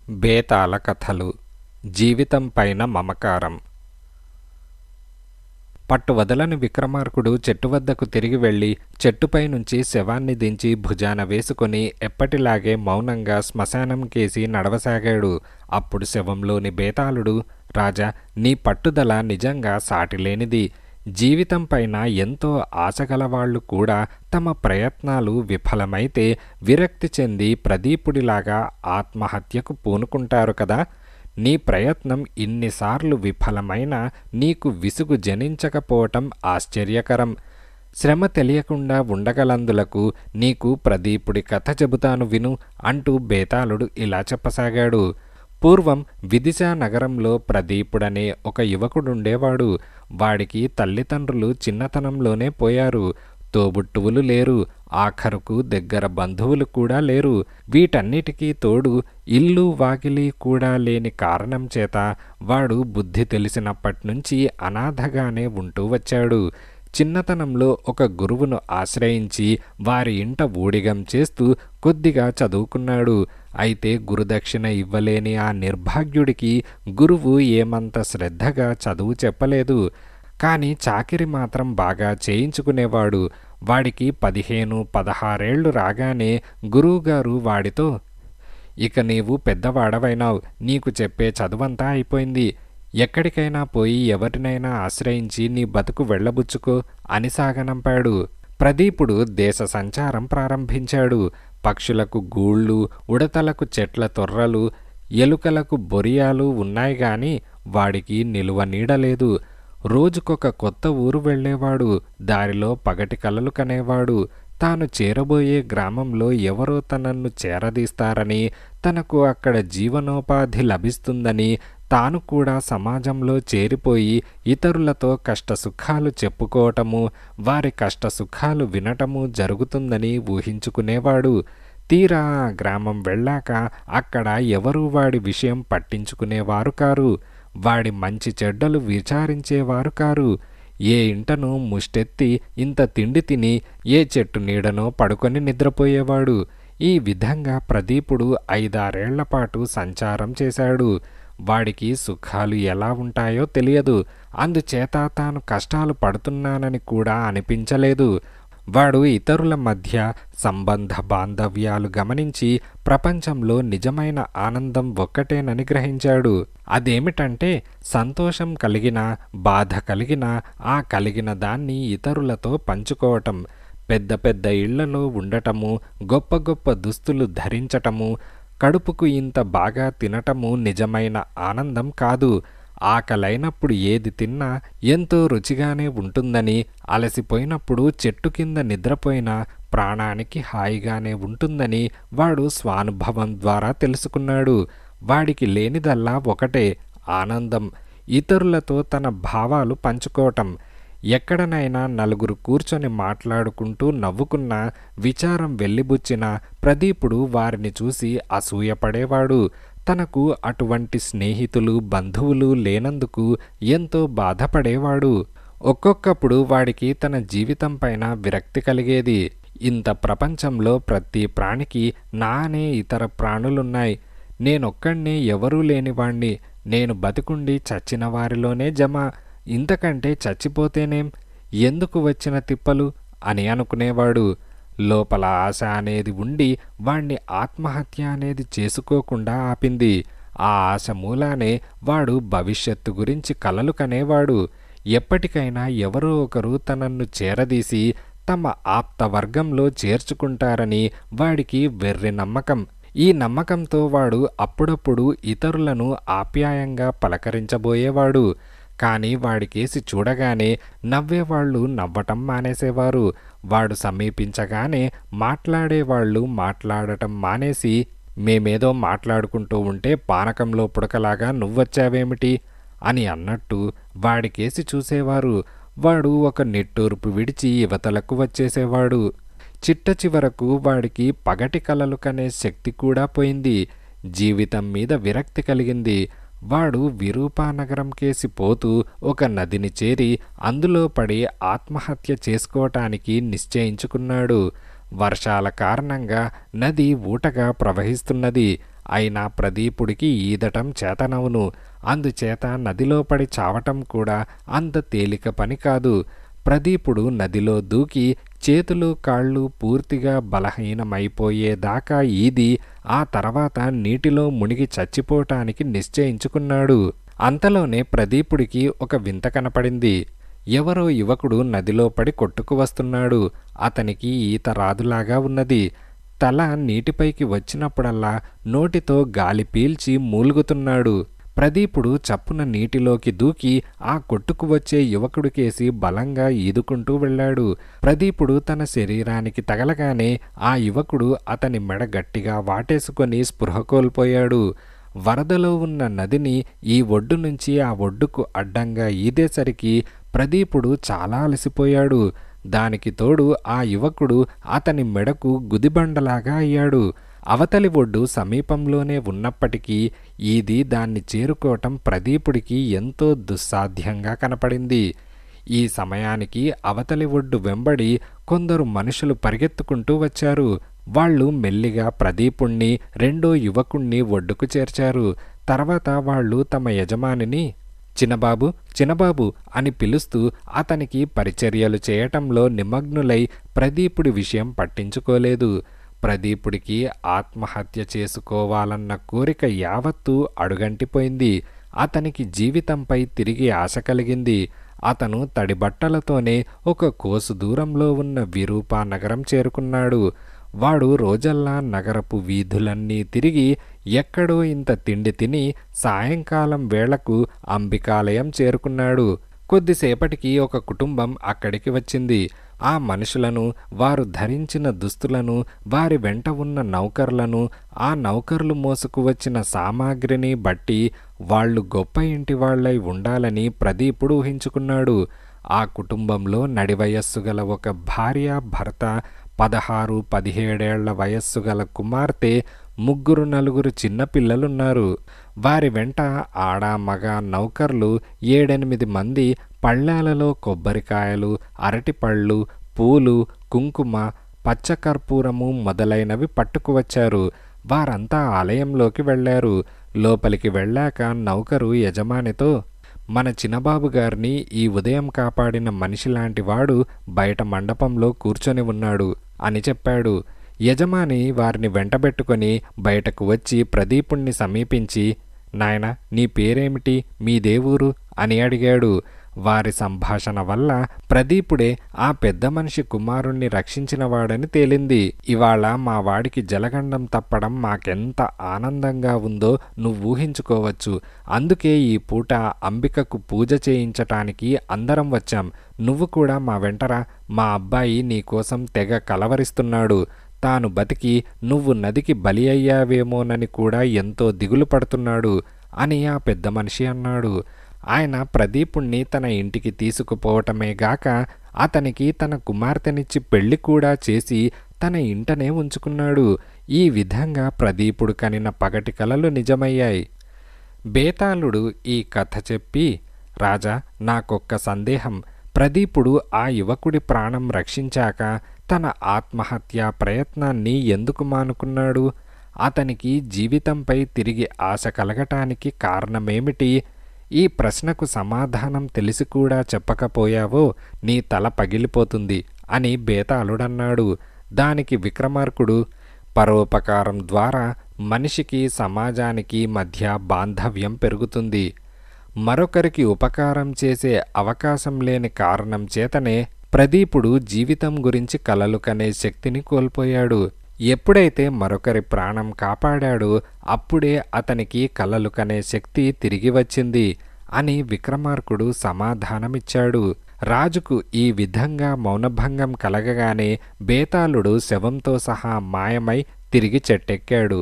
బేతాళ కథలు. జీవితం పైన మమకారం. పట్టువదలని విక్రమార్కుడు చెట్టు వద్దకు తిరిగి వెళ్ళి చెట్టుపై నుంచి శవాన్ని దించి భుజాన వేసుకుని ఎప్పటిలాగే మౌనంగా శ్మశానం కేసి నడవసాగాడు. అప్పుడు శవంలోని బేతాళుడు, రాజా, నీ పట్టుదల నిజంగా సాటిలేనిది. జీవితం పైన ఎంతో ఆశగలవాళ్లు కూడా తమ ప్రయత్నాలు విఫలమైతే విరక్తి చెంది ప్రదీపుడిలాగా ఆత్మహత్యకు పూనుకుంటారు కదా. నీ ప్రయత్నం ఇన్నిసార్లు విఫలమైనా నీకు విసుగు జనించకపోవటం ఆశ్చర్యకరం. శ్రమ తెలియకుండా ఉండగలందులకు నీకు ప్రదీపుడి కథ చెబుతాను విను అంటూ బేతాళుడు ఇలా చెప్పసాగాడు. పూర్వం విదిశా నగరంలో ప్రదీపుడనే ఒక యువకుడుండేవాడు. వాడికి తల్లిదండ్రులు చిన్నతనంలోనే పోయారు. తోబుట్టువులు లేరు. ఆఖరుకు దగ్గర బంధువులు కూడా లేరు. వీటన్నిటికీ తోడు ఇల్లు వాకిలి కూడా లేని కారణం చేత వాడు బుద్ధి తెలిసినప్పటినుంచి అనాథగానే ఉంటూ వచ్చాడు. చిన్నతనంలో ఒక గురువును ఆశ్రయించి వారి ఇంట ఊడిగం చేస్తూ కొద్దిగా చదువుకున్నాడు. అయితే గురుదక్షిణ ఇవ్వలేని ఆ నిర్భాగ్యుడికి గురువు ఏమంత శ్రద్ధగా చదువు చెప్పలేదు. కానీ చాకిరి మాత్రం బాగా చేయించుకునేవాడు. వాడికి 15-16 రాగానే గురువుగారు వాడితో, ఇక నీవు పెద్దవాడవైనావు, నీకు చెప్పే చదువంతా అయిపోయింది. ఎక్కడికైనా పోయి ఎవరినైనా ఆశ్రయించి నీ బతుకు వెళ్ళబుచ్చుకో అని సాగనంపాడు. ప్రదీపుడు దేశ సంచారం ప్రారంభించాడు. పక్షులకు గూళ్ళు, ఉడతలకు చెట్ల తొర్రలు, ఎలుకలకు బొరియాలు ఉన్నాయి గాని వాడికి నిలువ నీడలేదు. రోజుకొక కొత్త ఊరు వెళ్ళేవాడు. దారిలో పగటి కలలు కనేవాడు. తాను చేరబోయే గ్రామంలో ఎవరో తనను చేరదీస్తారని, తనకు అక్కడ జీవనోపాధి లభిస్తుందని, తాను కూడా సమాజంలో చేరిపోయి ఇతరులతో కష్టసుఖాలు చెప్పుకోవటము, వారి కష్టసుఖాలు వినటము జరుగుతుందని ఊహించుకునేవాడు. తీరా ఆ గ్రామం వెళ్ళాక అక్కడ ఎవరూ వాడి విషయం పట్టించుకునేవారు కారు. వాడి మంచి చెడ్డలు విచారించేవారు కారు. ఏ ఇంటనో ముష్టెత్తి ఇంత తిండి తిని ఏ చెట్టు నీడనో పడుకొని నిద్రపోయేవాడు. ఈ విధంగా ప్రదీపుడు 5-6 పాటు సంచారం చేశాడు. వాడికి సుఖాలు ఎలా ఉంటాయో తెలియదు. అందుచేత తాను కష్టాలు పడుతున్నానని కూడా అనిపించలేదు. వాడు ఇతరుల మధ్య సంబంధ బాంధవ్యాలు గమనించి ప్రపంచంలో నిజమైన ఆనందం ఒక్కటేనని గ్రహించాడు. అదేమిటంటే సంతోషం కలిగినా బాధ కలిగినా ఆ కలిగిన దాన్ని ఇతరులతో పంచుకోవటం. పెద్ద పెద్ద ఇళ్లలో ఉండటము, గొప్ప గొప్ప దుస్తులు ధరించటము, కడుపుకు ఇంత బాగా తినటము నిజమైన ఆనందం కాదు. ఆకలైనప్పుడు ఏది తిన్నా ఎంతో రుచిగానే ఉంటుందని, అలసిపోయినప్పుడు చెట్టు కింద నిద్రపోయినా ప్రాణానికి హాయిగానే ఉంటుందని వాడు స్వానుభవం ద్వారా తెలుసుకున్నాడు. వాడికి లేనిదల్లా ఒకటే, ఆనందం. ఇతరులతో తన భావాలు పంచుకోవటం. ఎక్కడనైనా నలుగురు కూర్చొని మాట్లాడుకుంటూ నవ్వుకున్నా, విచారం వెళ్ళిబుచ్చినా ప్రదీపుడు వారిని చూసి అసూయపడేవాడు. తనకు అటువంటి స్నేహితులు బంధువులు లేనందుకు ఎంతో బాధపడేవాడు. ఒక్కొక్కప్పుడు వాడికి తన జీవితం పైన విరక్తి కలిగేది. ఇంత ప్రపంచంలో ప్రతి ప్రాణికి నా అనే ఇతర ప్రాణులున్నాయి. నేనొక్కడినే ఎవరూ లేనివాణ్ణి. నేను బతికుండి చచ్చిన వారిలోనే జమ. ఇంతకంటే చచ్చిపోతేనేం, ఎందుకు వచ్చిన తిప్పలు అని అనుకునేవాడు. లోపల ఆశ అనేది ఉండి వాణ్ణి ఆత్మహత్య అనేది చేసుకోకుండా ఆపింది. ఆ ఆశ మూలానే వాడు భవిష్యత్తు గురించి కలలు కనేవాడు. ఎప్పటికైనా ఎవరో ఒకరు తనను చేరదీసి తమ ఆప్త వర్గంలో చేర్చుకుంటారని వాడికి వెర్రి నమ్మకం. ఈ నమ్మకంతో వాడు అప్పుడప్పుడు ఇతరులను ఆప్యాయంగా పలకరించబోయేవాడు. కానీ వాడికేసి చూడగానే నవ్వేవాళ్లు నవ్వటం మానేసేవారు. వాడు సమీపించగానే మాట్లాడేవాళ్లు మాట్లాడటం మానేసి, మేమేదో మాట్లాడుకుంటూ ఉంటే పానకంలో పుడకలాగా నువ్వొచ్చావేమిటి అని అన్నట్టు వాడికేసి చూసేవారు. వాడు ఒక నిట్టూర్పు విడిచి యువతలకు వచ్చేసేవాడు. చిట్ట చివరకు వాడికి పగటి కలలు కనే శక్తి కూడా పోయింది. జీవితం మీద విరక్తి కలిగింది. వాడు విరూపానగరం కేసి పోతూ ఒక నదిని చేరి అందులో పడి ఆత్మహత్య చేసుకోవటానికి నిశ్చయించుకున్నాడు. వర్షాల కారణంగా నది ఊటగా ప్రవహిస్తున్నది. అయినా ప్రదీపుడికి ఈదటం చేతనవును. అందుచేత నదిలో పడి చావటం కూడా అంత తేలిక పని కాదు. ప్రదీపుడు నదిలో దూకి చేతులు కాళ్ళు పూర్తిగా బలహీనమైపోయేదాకా ఈది ఆ తర్వాత నీటిలో మునిగి చచ్చిపోవటానికి నిశ్చయించుకున్నాడు. అంతలోనే ప్రదీపుడికి ఒక వింత కనపడింది. ఎవరో యువకుడు నదిలో పడి కొట్టుకు వస్తున్నాడు. అతనికి ఈత రాదులాగా ఉన్నది. తల నీటిపైకి వచ్చినప్పుడల్లా నోటితో గాలి పీల్చి మూలుగుతున్నాడు. ప్రదీపుడు చప్పున నీటిలోకి దూకి ఆ కొట్టుకు వచ్చే యువకుడికేసి బలంగా ఈదుకుంటూ వెళ్ళాడు. ప్రదీపుడు తన శరీరానికి తగలగానే ఆ యువకుడు అతని మెడ గట్టిగా వాటేసుకొని స్పృహ కోల్పోయాడు. వరదలో ఉన్న నదిని ఈ ఒడ్డు నుంచి ఆ ఒడ్డుకు అడ్డంగా ఈదేసరికి ప్రదీపుడు చాలా అలసిపోయాడు. దానికి తోడు ఆ యువకుడు అతని మెడకు గుదిబండలాగా అయ్యాడు. అవతలి ఒడ్డు సమీపంలోనే ఉన్నప్పటికీ ఈది దాన్ని చేరుకోవటం ప్రదీపుడికి ఎంతో దుస్సాధ్యంగా కనపడింది. ఈ సమయానికి అవతలి ఒడ్డు వెంబడి కొందరు మనుషులు పరిగెత్తుకుంటూ వచ్చారు. వాళ్ళు మెల్లిగా ప్రదీపుణ్ణి రెండో యువకుణ్ణి ఒడ్డుకు చేర్చారు. తర్వాత వాళ్ళు తమ యజమానిని చిన్నబాబు చిన్నబాబు అని పిలుస్తూ అతనికి పరిచర్యలు చేయటంలో నిమగ్నులై ప్రదీపుడి విషయం పట్టించుకోలేదు. ప్రదీపుడికి ఆత్మహత్య చేసుకోవాలన్న కోరిక యావత్తూ అడుగంటిపోయింది. అతనికి జీవితంపై తిరిగి ఆశ కలిగింది. అతను తడిబట్టలతోనే ఒక కోసు దూరంలో ఉన్న విరూపా నగరం చేరుకున్నాడు. వాడు రోజల్లా నగరపు వీధులన్నీ తిరిగి ఎక్కడో ఇంత తిండి తిని సాయంకాలం వేళకు అంబికాలయం చేరుకున్నాడు. కొద్దిసేపటికి ఒక కుటుంబం అక్కడికి వచ్చింది. ఆ మనుషులను, వారు ధరించిన దుస్తులను, వారి వెంట ఉన్న నౌకర్లను, ఆ నౌకర్లు మోసుకు వచ్చిన సామాగ్రిని బట్టి వాళ్ళు గొప్ప ఇంటి వాళ్ళై ఉండాలని ప్రదీపుడు ఊహించుకున్నాడు. ఆ కుటుంబంలో నడివయస్సు గల ఒక భార్య, భర్త, 16-17 వయస్సు గల కుమార్తె, 3-4 చిన్నపిల్లలున్నారు. వారి వెంట ఆడ మగ నౌకర్లు 7-8 మంది పళ్ళాలలో కొబ్బరికాయలు, అరటిపళ్ళు, పూలు, కుంకుమ, పచ్చకర్పూరము మొదలైనవి పట్టుకువచ్చారు. వారంతా ఆలయంలోకి వెళ్ళారు. లోపలికి వెళ్ళాక నౌకరు యజమానితో, మన చిన్నబాబు గారిని ఈ ఉదయం కాపాడిన మనిషిలాంటి వాడు బయట మండపంలో కూర్చొని ఉన్నాడు అని చెప్పాడు. యజమాని వారిని వెంటబెట్టుకొని బయటకు వచ్చి ప్రదీపుణ్ణి సమీపించి, నాయనా, నీ పేరేమిటి, మీ దేవురు అని అడిగాడు. వారి సంభాషణ వల్ల ప్రదీపుడే ఆ పెద్ద మనిషి కుమారుణ్ణి రక్షించినవాడని తేలింది. ఇవాళ మా వాడికి జలగండం తప్పడం మాకెంత ఆనందంగా ఉందో నువ్వు ఊహించుకోవచ్చు. అందుకే ఈ పూట అంబికకు పూజ చేయించటానికి అందరం వచ్చాం. నువ్వు కూడా మా వెంటరా. మా అబ్బాయి నీకోసం తెగ కలవరిస్తున్నాడు. తాను బతికి నువ్వు నదికి బలి అయ్యావేమోనని కూడా ఎంతో దిగులు పడుతున్నాడు అని ఆ పెద్ద మనిషి అన్నాడు. ఆయన ప్రదీపుణ్ణి తన ఇంటికి తీసుకుపోవటమే గాక అతనికి తన కుమార్తెనిచ్చి పెళ్లి కూడా చేసి తన ఇంటనే ఉంచుకున్నాడు. ఈ విధంగా ప్రదీపుడు కనిన పగటి కలలు నిజమయ్యాయి. బేతాళుడు ఈ కథ చెప్పి, రాజా, నాకొక్క సందేహం. ప్రదీపుడు ఆ యువకుడి ప్రాణం రక్షించాక తన ఆత్మహత్యా ప్రయత్నాన్ని ఎందుకు మానుకున్నాడు? అతనికి జీవితంపై తిరిగి ఆశ కలగటానికి కారణమేమిటి? ఈ ప్రశ్నకు సమాధానం తెలిసి కూడా చెప్పకపోయావో నీ తల పగిలిపోతుంది అని బేతాళుడన్నాడు. దానికి విక్రమార్కుడు, పరోపకారం ద్వారా మనిషికి సమాజానికి మధ్య బాంధవ్యం పెరుగుతుంది. మరొకరికి ఉపకారం చేసే అవకాశం లేని కారణం చేతనే ప్రదీపుడు జీవితం గురించి కలలు కనే శక్తిని కోల్పోయాడు. ఎప్పుడైతే మరొకరి ప్రాణం కాపాడాడో అప్పుడే అతనికి కలలు కనే శక్తి తిరిగి వచ్చింది అని విక్రమార్కుడు సమాధానమిచ్చాడు. రాజుకు ఈ విధంగా మౌనభంగం కలగగానే బేతాళుడు శవంతో సహా మాయమై తిరిగి చెట్టెక్కాడు.